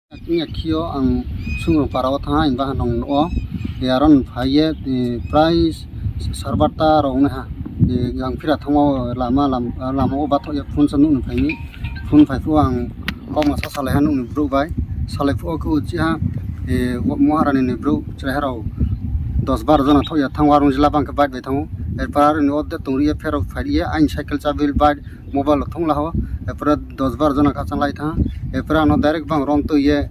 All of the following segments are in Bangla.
Kio ang sungrung parao tha imba nong no yaron phaiye prai sarbata rong ha yang phira thamo lama o bathok ya phun sanu phaini phun phaifu ang kong sa sale hanu bro bai sale fu ko chi ha moharani ni bro cheharo 10-12 jona thoya thangwarung jila bang ka bai bai thango erpar ni odde tungriye phero phaiye ain cycle chabil bai mobile thongla ho erpar 10-12 jona ka changlai tha erpar no direct bang rom to ye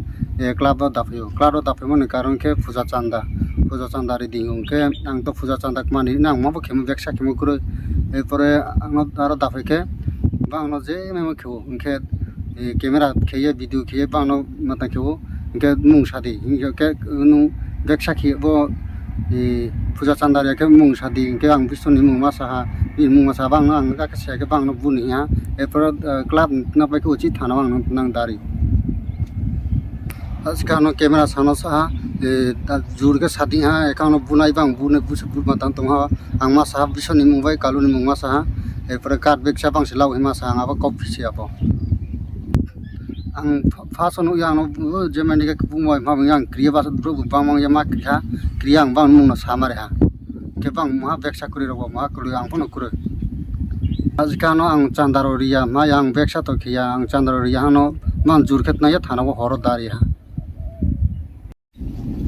club dafe mone karon ke puja chanda ri ding ke ang to puja chanda mani nang mabo khemu beksa khemu kuro erpore ang aro dafe ke bang no je memo kheu ke camera kheye video kheye bang no mata kheu ke mung sadi ke nu beksa khi bo puja chanda ri ke mung sadi ke ang bisoni mung masa bang ang ka se ke bang no buni ha erpore club na pa ko chi thana bang nang dari Sekarang kamera sana sah, jur ke sadi ha, ekarang bunai bang bunai busuk matang tong ha, ang masa bisa ni mumbai kalau ni mung masa ha, perkat beg siapa ang silau masa ang apa kopi siapa, ang fason yang zaman ni ke bumai bang yang kriya bahasa dulu bang yang mak kriya ang bang mung sama ha, ke bang mah beg sakuri robo mah kalau yang pun kuru. Sekarang ang candaro ria, mah yang beg satu kia ang candaro ria hano, mang jur ket naya thana ko horor dari ha.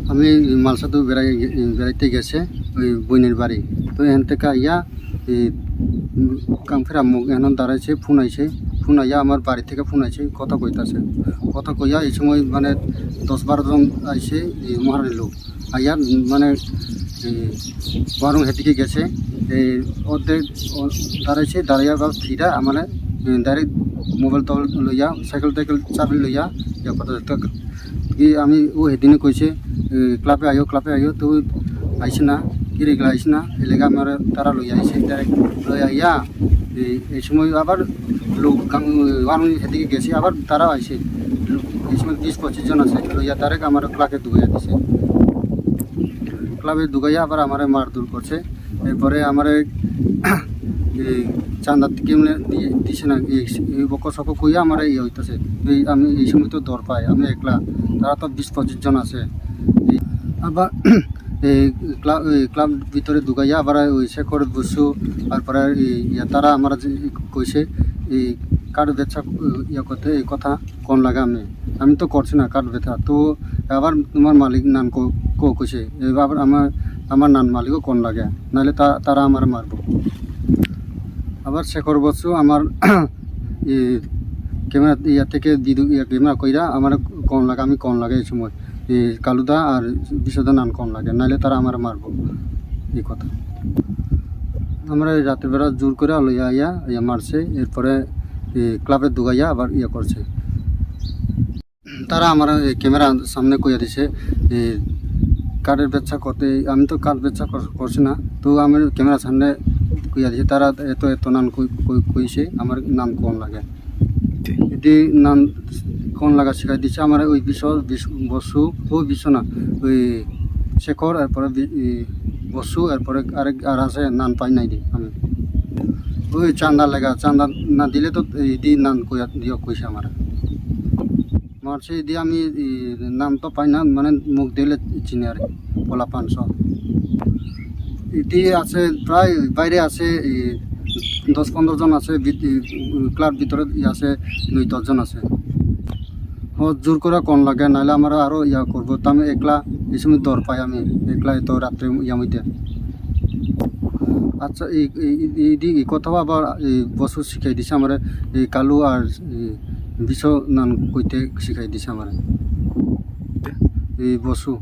আমি মালসাতো বেড়াইতে গেছে ওই বইনের বাড়ি তো এখান থেকে ইয়া কামফেরা মুখ এখন দাঁড়াইছে ফোন আইয়া আমার বাড়ি থেকে ফোন আইছে কথা কইতাছে কথা কইয়া এই সময় মানে 10-12 জন আইছে মহারানী লোক আইয়া মানে বারং হেদিকে গেছে ওদের দাঁড়াইছে দাঁড়াইয়া বা ফিরা মানে ডাইরেক্ট মোবাইল টোবাইল লইয়া সাইকেল টাইকেল চাবি লইয়া ইয়া কথা আমি ও হেদিনে কইছে ক্লাবে আইও তো আইছে না কিরেগলা আইছে না এলাকা আমার তারা লই আইছে ডাইরেক্ট লই আইয়া এই সময় আবার লোক আমি হেদিকে গেছি আবার তারা আইছে এই সময় 20-25 জন আছে লইয়া ডাইরেক্ট আমার ক্লাবে দুগাইয়া দিছে ক্লাবে দুগাইয়া আবার আমারে মারধর করছে এরপরে আমারে চান্দা কেমনে দিছে না এই বকর সকল কইয়া আমার ইয়ে হইতেছে আমি এই সময় তো দর পাই আমি একলা তারা তো 20-25 জন আছে আবার ক্লাব ভিতরে ঢুকাইয়া আবার ওই শেখর বসু তারপরে তারা আমার কইছে এই কার্ড বেচা ইয়া করতে এই কথা কোন লাগা আমি তো করছি না কার্ড বেচা তো আবার তোমার মালিক নান কইছে আবার আমার নান মালিকও কোন লাগে নাহলে তারা আমার মারবো আবার শেখর বসু আমার ক্যামেরা ইয়া থেকে ক্যামেরা কইরা আমার কোন লাগে আমি কোন লাগে এই সময় কালুদা আর বিশ্বদা নান কোন লাগে নাহলে তারা আমার মারবো এই কথা আমরা রাতের বেলা জোর করে লইয়া ইয়া মারছে এরপরে ক্লাবে দুগাইয়া আবার ইয়া করছে তারা আমার ক্যামেরা সামনে কইয়া দিছে কার্ডের বেচা করতে আমি তো কার্ড বেচা করছি না তো আমার ক্যামেরা সামনে কইয়া দিছে তারা এত নান কইছে আমার নাম কোন লাগে এটি নাম কোন লাগা শিখাই দিছে আমার ওই বসু ওই না ওই শেখর এরপরে বসু এরপরে আর আছে নান পাই নাই দি আমি ওই চান্দা চান্দা না দিলে তো এদি নান কইছে আমার মারছে এদি আমি নাম তো পাই না মানে মুখ দিলে চিনি আর পোলা 500 এটি আছে প্রায় বাইরে আছে 10-15 জন আছে ক্লাব ভিতরে আছে 9-10 জন আছে জোর করে কোন লাগে নাহলে আমার আরো ইয়া করবো তো আমি একলা এই সময় দর পাই আমি একলা তো রাত্রে ইয়ামিতে আচ্ছা এই কথা আবার বসু শিখাই দিছে আমার এই কালু আর বিশ্ব নান কইতে শিখাই দিছে আমার এই বসু